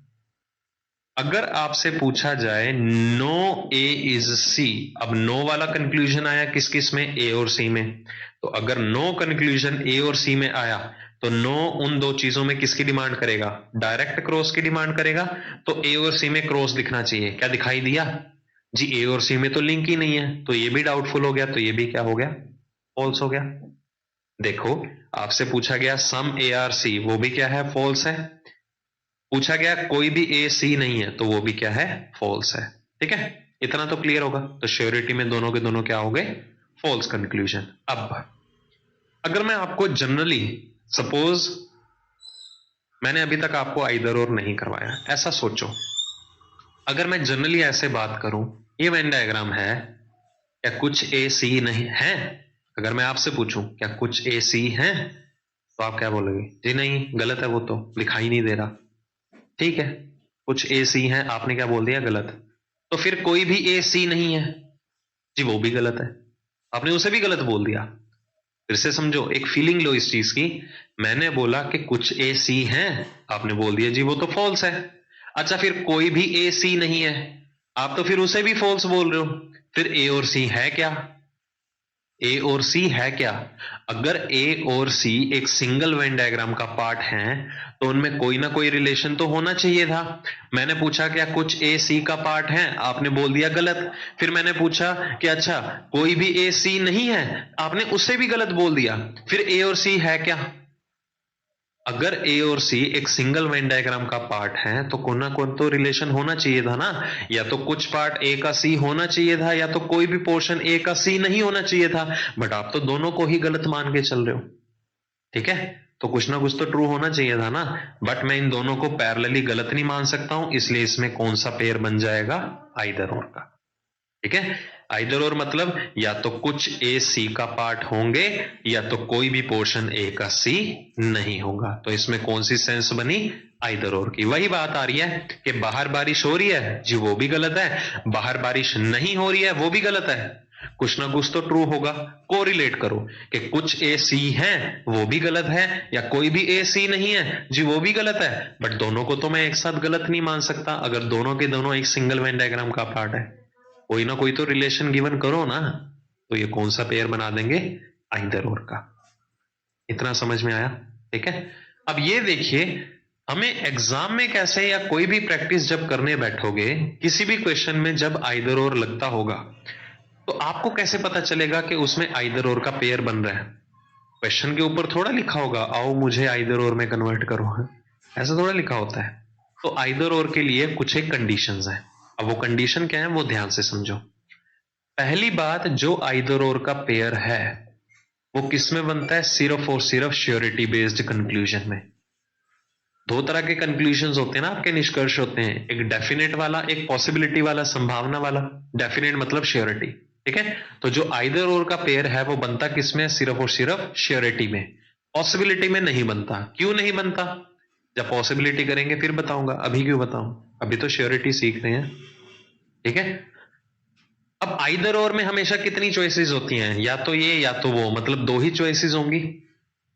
अगर आपसे पूछा जाए नो ए इज सी, अब नो वाला कंक्लूजन आया किस किस में? ए और सी में। तो अगर नो कंक्लूजन ए और सी में आया तो नो उन दो चीजों में किसकी डिमांड करेगा? डायरेक्ट क्रॉस की डिमांड करेगा। तो ए और सी में क्रॉस दिखना चाहिए। क्या दिखाई दिया जी? ए और सी में तो लिंक ही नहीं है, तो ये भी डाउटफुल हो गया, तो ये भी क्या हो गया? फॉल्स हो गया। देखो, आपसे पूछा गया सम ए आर सी, वो भी क्या है? फॉल्स है। पूछा गया कोई भी ए सी नहीं है, तो वो भी क्या है? फॉल्स है, ठीक है। इतना तो क्लियर होगा। तो श्योरिटी में दोनों के दोनों क्या हो गए? False conclusion. अब अगर मैं आपको जनरली, सपोज मैंने अभी तक आपको आइदर और नहीं करवाया, ऐसा सोचो, अगर मैं जनरली ऐसे बात करूं, ये वेन डायग्राम है, क्या कुछ ए सी नहीं है? अगर मैं आपसे पूछूं क्या कुछ ए सी है, तो आप क्या बोलोगे? जी नहीं, गलत है, वो तो दिखाई नहीं दे रहा। ठीक है, कुछ ए सी है, आपने क्या बोल दिया? गलत। तो फिर कोई भी ए सी नहीं है जी, वो भी गलत है, आपने उसे भी गलत बोल दिया। फिर से समझो, एक फीलिंग लो इस चीज की। मैंने बोला कि कुछ ए सी हैं, आपने बोल दिया जी वो तो फॉल्स है। अच्छा, फिर कोई भी ए सी नहीं है, आप तो फिर उसे भी फॉल्स बोल रहे हो। फिर ए और सी है क्या? ए और सी है क्या? अगर ए और सी एक सिंगल वेन डायग्राम का पार्ट है तो उनमें कोई ना कोई रिलेशन तो होना चाहिए था। मैंने पूछा क्या कुछ ए सी का पार्ट है, आपने बोल दिया गलत। फिर मैंने पूछा कि अच्छा कोई भी ए सी नहीं है, आपने उससे भी गलत बोल दिया। फिर ए और सी है क्या? अगर ए और सी एक सिंगल वेन डायग्राम का पार्ट है तो कोई ना कोई तो रिलेशन होना चाहिए था ना। या तो कुछ पार्ट ए का सी होना चाहिए था या तो कोई भी पोर्शन ए का सी नहीं होना चाहिए था। बट आप तो दोनों को ही गलत मान के चल रहे हो। ठीक है, तो कुछ ना कुछ तो ट्रू होना चाहिए था ना। बट मैं इन दोनों को पैरेलली गलत नहीं मान सकता हूं, इसलिए इसमें कौन सा पेयर बन जाएगा? आइदर और का। ठीक है, आइदर और मतलब या तो कुछ ए सी का पार्ट होंगे या तो कोई भी पोर्शन ए का सी नहीं होगा। तो इसमें कौन सी सेंस बनी? आइदर और की। वही बात आ रही है कि बाहर बारिश हो रही है जी, वो भी गलत है। बाहर बारिश नहीं हो रही है, वो भी गलत है। कुछ ना कुछ तो ट्रू होगा। कोरिलेट करो कि कुछ ए सी है वो भी गलत है, या कोई भी ए सी नहीं है जी, वो भी गलत है। बट दोनों को तो मैं एक साथ गलत नहीं मान सकता अगर दोनों के दोनों एक सिंगल वेन डायग्राम का पार्ट है। कोई ना कोई तो रिलेशन गिवन करो ना। तो ये कौन सा पेयर बना देंगे? आइदर और का। इतना समझ में आया? ठीक है, अब ये देखिए, हमें एग्जाम में कैसे या कोई भी प्रैक्टिस जब करने बैठोगे, किसी भी क्वेश्चन में जब आइदर और लगता होगा तो आपको कैसे पता चलेगा कि उसमें आइदर और का पेयर बन रहा है? क्वेश्चन के ऊपर थोड़ा लिखा होगा आओ मुझे आइदर और में कन्वर्ट करो, है ऐसा थोड़ा लिखा होता है। तो आइदर और के लिए कुछ एक कंडीशंस हैं। अब वो कंडीशन क्या है वो ध्यान से समझो। पहली बात, जो आइदर और का पेयर है वो किस में बनता है? सिर्फ और सिर्फ श्योरिटी बेस्ड कंक्लूजन में। दो तरह के कंक्लूजन होते हैं ना, आपके निष्कर्ष होते हैं, एक डेफिनेट वाला, एक पॉसिबिलिटी वाला, संभावना वाला। डेफिनेट मतलब श्योरिटी। ठीक है, तो जो आइदर और का पेयर है वो बनता किसमें? सिर्फ और सिर्फ श्योरिटी में। पॉसिबिलिटी में नहीं बनता। क्यों नहीं बनता? जब पॉसिबिलिटी करेंगे फिर बताऊंगा, अभी क्यों बताऊं? अभी तो श्योरिटी सीख रहे हैं। ठीक है, अब आइदर और में हमेशा कितनी चॉइसेस होती हैं? या तो ये या तो वो, मतलब दो ही चॉइसेस होंगी।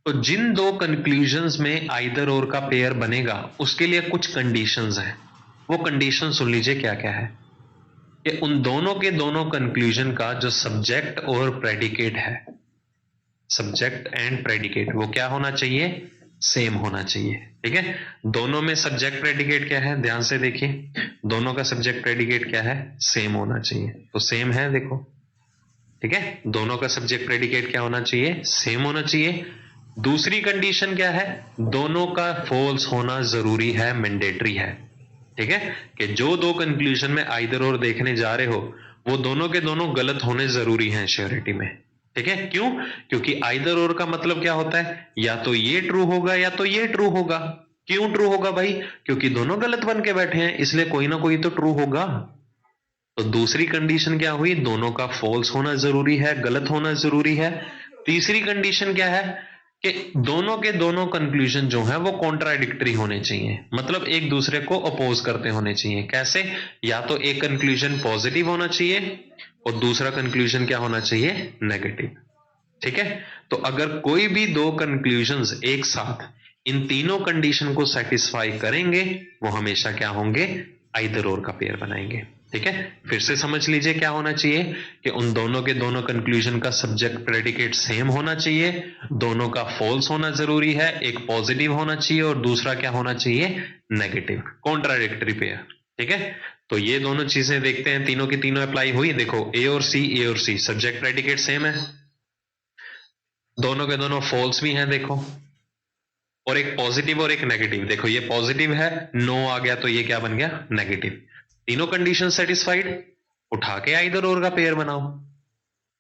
तो जिन दो कंक्लूजन्स में आइदर और का पेयर बनेगा उसके लिए कुछ कंडीशंस हैं। वो कंडीशन सुन लीजिए क्या क्या है। कि उन दोनों के दोनों कंक्लूजन का जो सब्जेक्ट और प्रेडिकेट है, सब्जेक्ट एंड प्रेडिकेट, वो क्या होना चाहिए? सेम होना चाहिए। ठीक है, दोनों में सब्जेक्ट प्रेडिकेट क्या है? ध्यान से देखिए, दोनों का सब्जेक्ट प्रेडिकेट क्या है? सेम होना चाहिए। तो सेम है देखो। ठीक है, दोनों का सब्जेक्ट प्रेडिकेट क्या होना चाहिए? सेम होना चाहिए। दूसरी कंडीशन क्या है? दोनों का फॉल्स होना जरूरी है, मैंडेटरी है। ठीक है, कि जो दो कंक्लूजन में आइदर और देखने जा रहे हो वो दोनों के दोनों गलत होने जरूरी हैं श्योरिटी में। ठीक है, क्यों? क्योंकि आइदर और का मतलब क्या होता है? या तो ये ट्रू होगा या तो ये ट्रू होगा। क्यों ट्रू होगा भाई? क्योंकि दोनों गलत बन के बैठे हैं, इसलिए कोई ना कोई तो ट्रू होगा। तो दूसरी कंडीशन क्या हुई? दोनों का फॉल्स होना जरूरी है, गलत होना जरूरी है। तीसरी कंडीशन क्या है? कि दोनों के दोनों कंक्लूजन जो है वो कॉन्ट्राडिक्टरी होने चाहिए, मतलब एक दूसरे को अपोज करते होने चाहिए। कैसे? या तो एक कंक्लूजन पॉजिटिव होना चाहिए और दूसरा कंक्लूजन क्या होना चाहिए? नेगेटिव। ठीक है, तो अगर कोई भी दो कंक्लूजन्स एक साथ इन तीनों कंडीशन को सेटिस्फाई करेंगे वो हमेशा क्या होंगे? आइदर और का पेयर बनाएंगे। ठीक है, फिर से समझ लीजिए क्या होना चाहिए कि उन दोनों के दोनों कंक्लूजन का सब्जेक्ट प्रेडिकेट सेम होना चाहिए, दोनों का फॉल्स होना जरूरी है, एक पॉजिटिव होना चाहिए और दूसरा क्या होना चाहिए? Negative, contradictory pair. ठीक है, तो ये दोनों चीजें देखते हैं, तीनों की तीनों अप्लाई हुई। देखो ए और सी सब्जेक्ट प्रेडिकेट सेम है, दोनों के दोनों फॉल्स भी हैं देखो, और एक पॉजिटिव और एक नेगेटिव। देखो ये पॉजिटिव है, नो आ गया तो ये क्या बन गया? नेगेटिव। तीनों कंडीशन सेटिस्फाइड, उठा के आइदर और का पेयर बनाओ।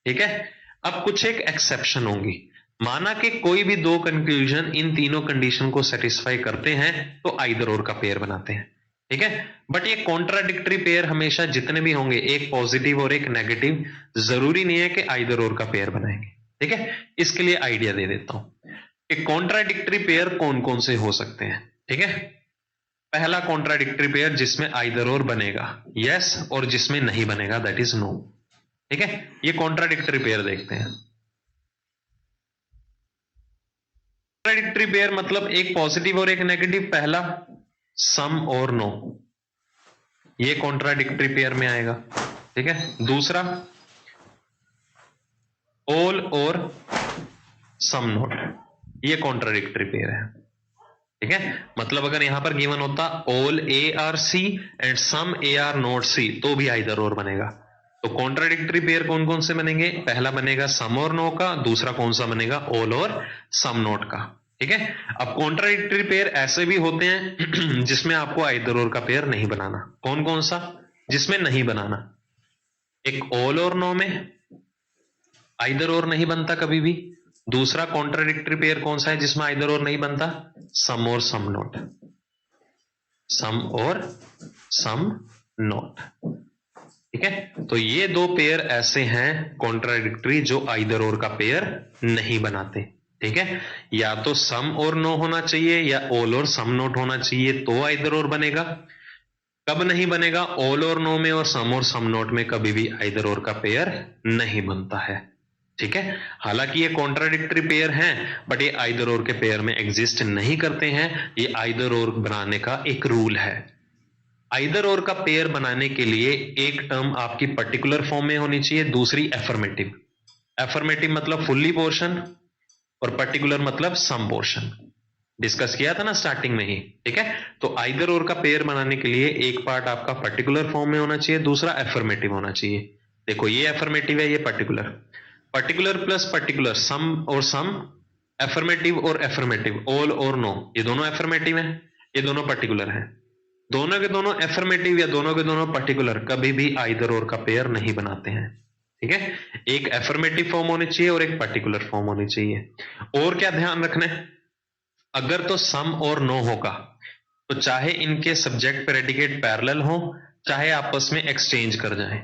ठीक है, अब कुछ एक एक्सेप्शन होंगी। माना कि कोई भी दो कंक्लूजन इन तीनों कंडीशन को सेटिस्फाई करते हैं तो आइदर और का पेयर बनाते हैं। ठीक है, बट ये कॉन्ट्राडिक्टरी पेयर हमेशा जितने भी होंगे, एक पॉजिटिव और एक नेगेटिव, जरूरी नहीं है कि आइदर और का पेयर बनाएंगे। ठीक है, इसके लिए आइडिया दे देता हूं कि कॉन्ट्राडिक्टरी पेयर कौन कौन से हो सकते हैं। ठीक है, पहला कॉन्ट्राडिक्टरी पेयर जिसमें आइदर और बनेगा यस, और जिसमें नहीं बनेगा दैट इज नो। ठीक है, ये कॉन्ट्राडिक्टरी पेयर देखते हैं। कॉन्ट्राडिक्टरी पेयर मतलब एक पॉजिटिव और एक नेगेटिव, पहला सम और नो, ये कॉन्ट्राडिक्टरी पेयर में आएगा। ठीक है, दूसरा ऑल और सम नोट, ये कॉन्ट्राडिक्टरी पेयर है। ठीक है, मतलब अगर यहां पर गिवन होता all A are C and some A are not C तो भी आइदर और बनेगा। तो कॉन्ट्राडिक्टरी पेयर कौन कौन से बनेंगे? पहला बनेगा सम और नो का, दूसरा कौन सा बनेगा? ऑल और सम नोट का। ठीक है, अब कॉन्ट्राडिक्टरी पेयर ऐसे भी होते हैं जिसमें आपको आइदर और का पेयर नहीं बनाना। कौन कौन सा जिसमें नहीं बनाना? एक ऑल और नो में आइदर और नहीं बनता कभी भी। दूसरा कॉन्ट्राडिक्टरी पेयर कौन सा है जिसमें आइदर और नहीं बनता? सम और सम नोट, सम और सम नोट। ठीक है, तो ये दो पेयर ऐसे हैं कॉन्ट्राडिक्टरी जो आइदर और का पेयर नहीं बनाते। ठीक है, या तो सम और नो होना चाहिए या ऑल और सम नोट होना चाहिए तो आइदर और बनेगा। कब नहीं बनेगा? ऑल और नो में और सम नोट में कभी भी आइदर और का पेयर नहीं बनता है। ठीक है, हालांकि ये कॉन्ट्राडिक्टरी पेयर हैं बट ये आइदर और के पेयर में एग्जिस्ट नहीं करते हैं। ये आइदर और बनाने का एक रूल है। आइदर और का पेयर बनाने के लिए एक टर्म आपकी पर्टिकुलर फॉर्म में होनी चाहिए, दूसरी एफर्मेटिव। एफर्मेटिव मतलब फुल्ली पोर्शन और पर्टिकुलर मतलब सम पोर्शन। डिस्कस किया था ना स्टार्टिंग में ही। ठीक है, तो आइदर और का पेयर बनाने के लिए एक पार्ट आपका पर्टिकुलर फॉर्म में होना चाहिए, दूसरा एफर्मेटिव होना चाहिए। देखो ये एफर्मेटिव है, ये पर्टिकुलर। पर्टिकुलर प्लस पर्टिकुलर, सम और सम, एफर्मेटिव और एफर्मेटिव, ऑल और नो, ये दोनों एफर्मेटिव है, ये दोनों पर्टिकुलर है। दोनों के दोनों एफर्मेटिव या दोनों के दोनों पर्टिकुलर कभी भी आइदर और का पेयर नहीं बनाते हैं। ठीक है, एक एफर्मेटिव फॉर्म होनी चाहिए और एक पर्टिकुलर फॉर्म होनी चाहिए। और क्या ध्यान रखना है? अगर तो सम और नो होगा तो चाहे इनके सब्जेक्ट प्रेडिकेट पैरेलल हो, चाहे आपस में एक्सचेंज कर जाएं,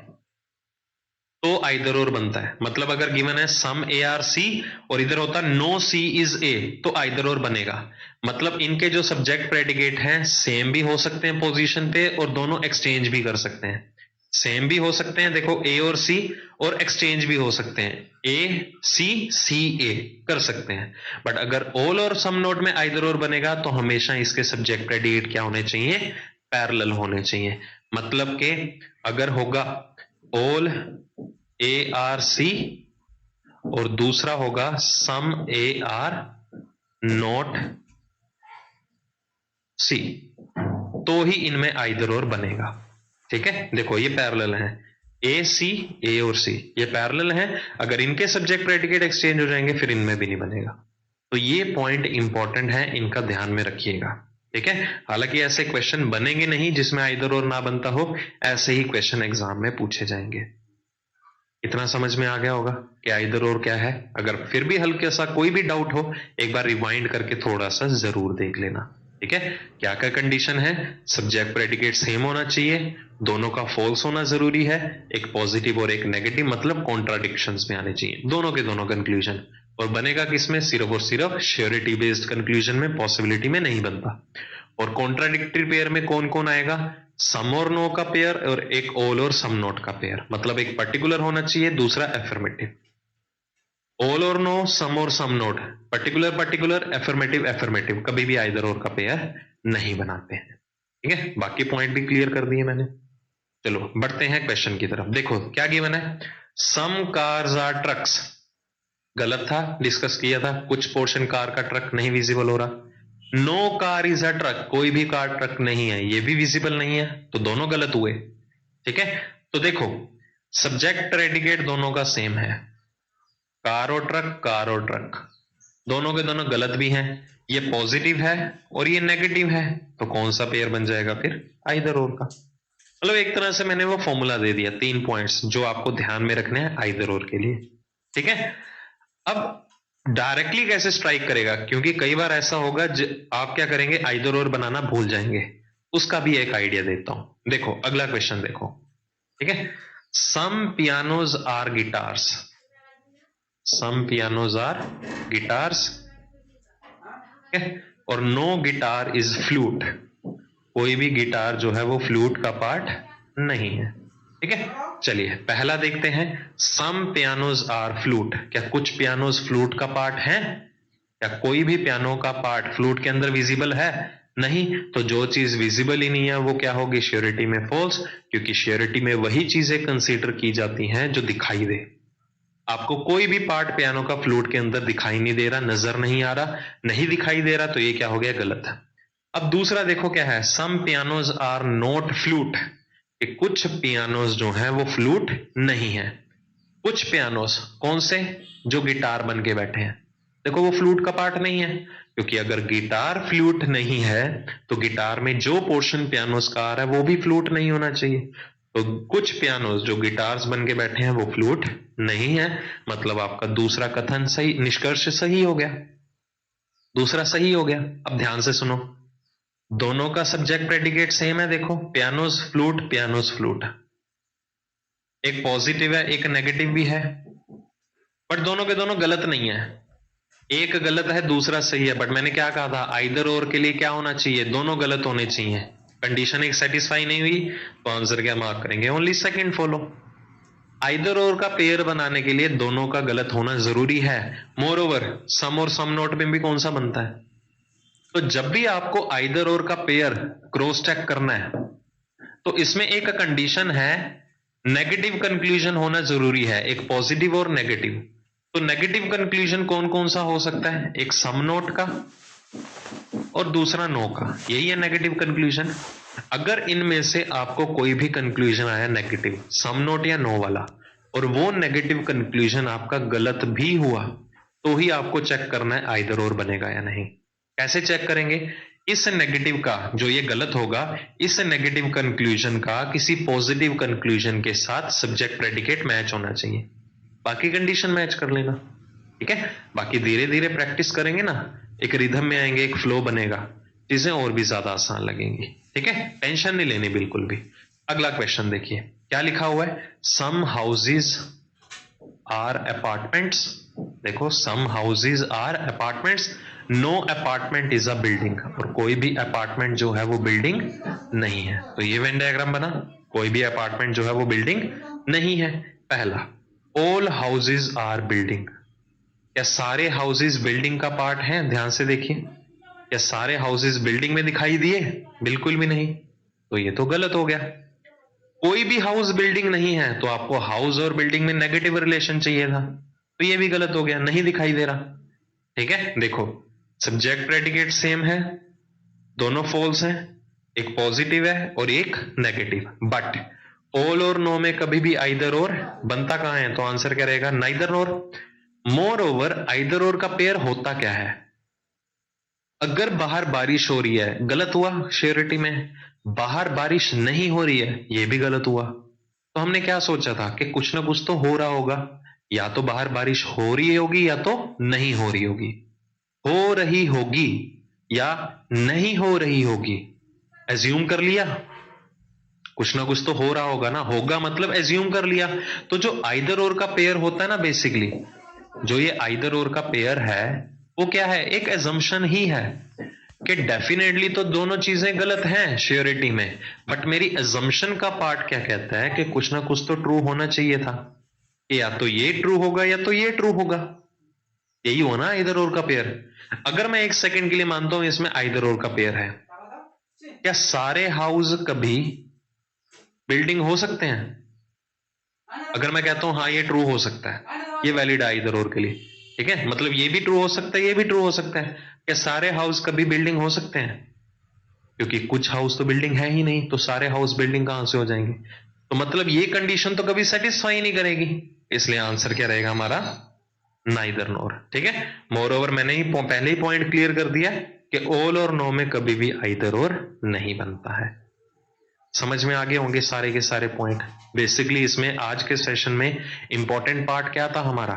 तो आइदर और बनता है। मतलब अगर गिवन है सम ए आर सी और इधर होता नो सी इज ए तो आइदर और बनेगा। मतलब इनके जो सब्जेक्ट प्रेडिकेट हैं सेम भी हो सकते हैं पोजीशन पे और दोनों एक्सचेंज भी कर सकते हैं। सेम भी हो सकते हैं, देखो ए और सी, और एक्सचेंज भी हो सकते हैं, ए सी सी ए कर सकते हैं। बट अगर ऑल और सम नोट में आइदर और बनेगा तो हमेशा इसके सब्जेक्ट प्रेडिकेट क्या होने चाहिए? पैरेलल होने चाहिए। मतलब के अगर होगा ऑल ए आर सी और दूसरा होगा सम ए आर नॉट सी तो ही इनमें आइदर और बनेगा। ठीक है, देखो ये पैरेलल है, ए सी, ए और सी ये पैरेलल है। अगर इनके सब्जेक्ट प्रेडिकेट एक्सचेंज हो जाएंगे फिर इनमें भी नहीं बनेगा। तो ये पॉइंट इंपॉर्टेंट है, इनका ध्यान में रखिएगा। ठीक है, हालांकि ऐसे क्वेश्चन बनेंगे नहीं जिसमें आइदर और ना बनता हो, ऐसे ही क्वेश्चन एग्जाम में पूछे जाएंगे। इतना समझ में आ गया होगा कि आइदर और क्या है। अगर फिर भी हल्का सा कोई भी डाउट हो एक बार रिवाइंड करके थोड़ा सा जरूर देख लेना। ठीक है, क्या क्या कंडीशन है? सब्जेक्ट प्रेडिकेट सेम होना चाहिए, दोनों का फॉल्स होना जरूरी है, एक पॉजिटिव और एक नेगेटिव मतलब कॉन्ट्राडिक्शंस में आने चाहिए, दोनों के दोनों कंक्लूजन। और बनेगा किसमें? सिर्फ और सिर्फ श्योरिटी बेस्ड कंक्लूजन में, पॉसिबिलिटी में नहीं बनता। और कॉन्ट्राडिक्टरी पेयर में कौन कौन आएगा? सम और नो का पेयर और एक ऑल और सम नोट का पेयर। मतलब एक पर्टिकुलर होना चाहिए, दूसरा एफर्मेटिव। ऑल और नो, सम और some not, particular particular, affirmative affirmative, कभी भी आइदर और का पेयर नहीं बनाते हैं। ठीक है, बाकी पॉइंट भी क्लियर कर दिए मैंने। चलो बढ़ते हैं क्वेश्चन की तरफ। देखो क्या गिवन है, सम कार्स आर ट्रक्स, गलत था, डिस्कस किया था, कुछ पोर्शन कार का ट्रक नहीं विजिबल हो रहा। No car is a truck, कोई भी कार ट्रक नहीं है, ये भी विजिबल नहीं है, तो दोनों गलत हुए। ठीक है, तो देखो सब्जेक्ट प्रेडिकेट दोनों का सेम है, कार और ट्रक दोनों के दोनों गलत भी हैं। ये पॉजिटिव है और ये नेगेटिव है, तो कौन सा पेयर बन जाएगा फिर? आइदर और का। मतलब एक तरह से मैंने वो फॉर्मूला दे दिया, 3 पॉइंट्स जो आपको ध्यान में रखने हैं आइदर और के लिए। ठीक है, अब डायरेक्टली कैसे स्ट्राइक करेगा, क्योंकि कई बार ऐसा होगा आप क्या करेंगे, आइदर और बनाना भूल जाएंगे, उसका भी एक आइडिया देता हूं। देखो अगला क्वेश्चन देखो। ठीक है, some pianos are guitars, some pianos are guitars, और नो गिटार इज फ्लूट, कोई भी गिटार जो है वो फ्लूट का पार्ट नहीं है। ठीक है, चलिए पहला देखते हैं, सम पियानोज आर फ्लूट, क्या कुछ पियानोज फ्लूट का पार्ट है? क्या कोई भी पियानो का पार्ट फ्लूट के अंदर विजिबल है? नहीं, तो जो चीज विजिबल ही नहीं है वो क्या होगी? श्योरिटी में फॉल्स, क्योंकि श्योरिटी में वही चीजें कंसीडर की जाती हैं जो दिखाई दे। आपको कोई भी पार्ट पियानो का फ्लूट के अंदर दिखाई नहीं दे रहा, नजर नहीं आ रहा, नहीं दिखाई दे रहा, तो ये क्या हो गया, गलत है। अब दूसरा देखो क्या है, some pianos are not flute, कुछ पियानोज जो हैं वो फ्लूट नहीं है। कुछ पियानोस कौन से, जो गिटार बन के बैठे हैं, देखो वो फ्लूट का पार्ट नहीं है, क्योंकि अगर गिटार फ्लूट नहीं है तो गिटार में जो पोर्शन पियानोस का आ रहा है वो भी फ्लूट नहीं होना चाहिए। तो कुछ पियानोस जो गिटार्स बन के बैठे हैं वो फ्लूट नहीं है, मतलब आपका दूसरा कथन सही, निष्कर्ष सही हो गया, दूसरा सही हो गया। अब ध्यान से सुनो, दोनों का सब्जेक्ट प्रेडिकेट सेम है, देखो पियानोस फ्लूट, पियानोस फ्लूट, एक पॉजिटिव है एक नेगेटिव भी है, बट दोनों के दोनों गलत नहीं है, एक गलत है दूसरा सही है। बट मैंने क्या कहा था, आइदर और के लिए क्या होना चाहिए, दोनों गलत होने चाहिए। कंडीशन एक सेटिस्फाई नहीं हुई तो आंसर क्या मार्क करेंगे, ओनली सेकंड फॉलो। आइदर और का पेयर बनाने के लिए दोनों का गलत होना जरूरी है। मोर ओवर सम और सम नोट में भी कौन सा बनता है, तो जब भी आपको आइदर और का पेयर क्रॉस चेक करना है तो इसमें एक कंडीशन है, नेगेटिव कंक्लूजन होना जरूरी है, एक पॉजिटिव और नेगेटिव। तो नेगेटिव कंक्लूजन कौन कौन सा हो सकता है, एक सम नोट का और दूसरा नो का, यही है नेगेटिव कंक्लूजन। अगर इनमें से आपको कोई भी कंक्लूजन आया नेगेटिव, सम नोट या नो वाला, और वो नेगेटिव कंक्लूजन आपका गलत भी हुआ, तो ही आपको चेक करना है आइदर और बनेगा या नहीं। कैसे चेक करेंगे, इस नेगेटिव का जो ये गलत होगा, इस नेगेटिव कंक्लूजन का किसी पॉजिटिव कंक्लूजन के साथ सब्जेक्ट प्रेडिकेट मैच होना चाहिए, बाकी कंडीशन मैच कर लेना, ठीक है। बाकी धीरे धीरे प्रैक्टिस करेंगे ना, एक रिदम में आएंगे, एक फ्लो बनेगा, चीजें और भी ज्यादा आसान लगेंगी, ठीक है, टेंशन नहीं लेनी बिल्कुल भी। अगला क्वेश्चन देखिए क्या लिखा हुआ है, सम हाउसेज आर अपार्टमेंट्स, देखो some houses are apartments, no apartment is a building, और कोई भी अपार्टमेंट जो है वो बिल्डिंग नहीं है। तो ये वेन डायग्राम बना, कोई भी अपार्टमेंट जो है वो बिल्डिंग नहीं है। पहला, ऑल हाउसेज आर बिल्डिंग, क्या सारे हाउसेज बिल्डिंग का पार्ट हैं, ध्यान से देखिए, क्या सारे हाउसेज बिल्डिंग में दिखाई दिए, बिल्कुल भी नहीं, तो ये तो गलत हो गया। कोई भी हाउस बिल्डिंग नहीं है तो आपको हाउस और बिल्डिंग में नेगेटिव रिलेशन चाहिए था, तो ये भी गलत हो गया, नहीं दिखाई दे रहा, ठीक है। देखो सब्जेक्ट प्रेडिकेट सेम है, दोनों फॉल्स हैं, एक पॉजिटिव है और एक नेगेटिव, बट ऑल और नो में कभी भी आइदर और बनता कहां है, तो आंसर क्या रहेगा, neither nor. More over either और का पेयर होता क्या है, अगर बाहर बारिश हो रही है, गलत हुआ श्योरिटी में, बाहर बारिश नहीं हो रही है, ये भी गलत हुआ। तो हमने क्या सोचा था कि कुछ ना कुछ तो हो रहा होगा, या तो बाहर बारिश हो रही होगी या तो नहीं हो रही होगी, हो रही होगी या नहीं हो रही होगी, एज्यूम कर लिया, कुछ ना कुछ तो हो रहा होगा ना, होगा मतलब एज्यूम कर लिया। तो जो आइदर और का पेयर होता है ना, बेसिकली जो ये आइदर और का पेयर है वो क्या है, एक एजम्पशन ही है कि डेफिनेटली तो दोनों चीजें गलत हैं श्योरिटी में, बट मेरी एजम्पशन का पार्ट क्या कहता है कि कुछ ना कुछ तो ट्रू होना चाहिए था, कि या तो ये ट्रू होगा या तो ये ट्रू होगा, यही हो ना आइदर और का पेयर। अगर मैं एक सेकंड के लिए मानता हूं इसमें आइदर और का पेयर है, क्या सारे हाउस कभी बिल्डिंग हो सकते हैं, अगर मैं कहता हूं हाँ ये ट्रू हो सकता है, ये वैलिड है इधर और के लिए, ठीक है, मतलब ये भी ट्रू हो सकता है ये भी ट्रू हो सकता है, क्या सारे हाउस कभी बिल्डिंग हो सकते हैं, क्योंकि कुछ हाउस तो बिल्डिंग है ही नहीं, तो सारे हाउस बिल्डिंग कहां से हो जाएंगे, तो मतलब ये कंडीशन तो कभी सेटिस्फाई नहीं करेगी, इसलिए आंसर क्या रहेगा हमारा, नाइदर नोर, ठीक है। मोर ओवर मैंने ही पहले ही पॉइंट क्लियर कर दिया कि ऑल और नो में कभी भी आइदर और नहीं बनता है। समझ में आगे होंगे सारे के सारे पॉइंट। बेसिकली इसमें आज के सेशन में इंपॉर्टेंट पार्ट क्या था हमारा,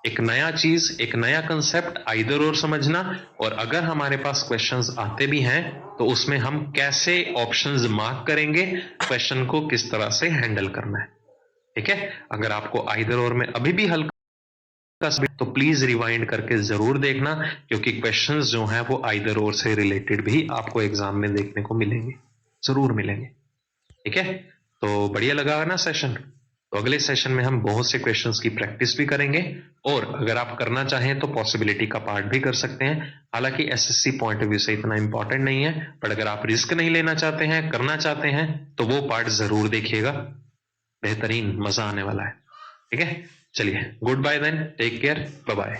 एक नया चीज, एक नया कंसेप्ट आइदर और समझना, और अगर हमारे पास क्वेश्चंस आते भी हैं तो उसमें हम कैसे ऑप्शंस मार्क करेंगे, क्वेश्चन को किस तरह से हैंडल करना है, ठीक है। अगर आपको आइदर और में अभी भी हल्का तो प्लीज रिवाइंड करके जरूर देखना, क्योंकि क्वेश्चंस जो हैं वो आइदर और से रिलेटेड भी आपको एग्जाम में देखने को मिलेंगे, जरूर मिलेंगे, ठीक है। तो बढ़िया लगा ना सेशन, तो अगले सेशन में हम बहुत से क्वेश्चंस की प्रैक्टिस भी करेंगे, और अगर आप करना चाहें तो पॉसिबिलिटी का पार्ट भी कर सकते हैं, हालांकि एसएससी पॉइंट ऑफ व्यू से इतना इंपॉर्टेंट नहीं है, बट अगर आप रिस्क नहीं लेना चाहते हैं, करना चाहते हैं, तो वो पार्ट जरूर देखिएगा, बेहतरीन मजा आने वाला है, ठीक है। चलिए, good bye then, take care, bye bye.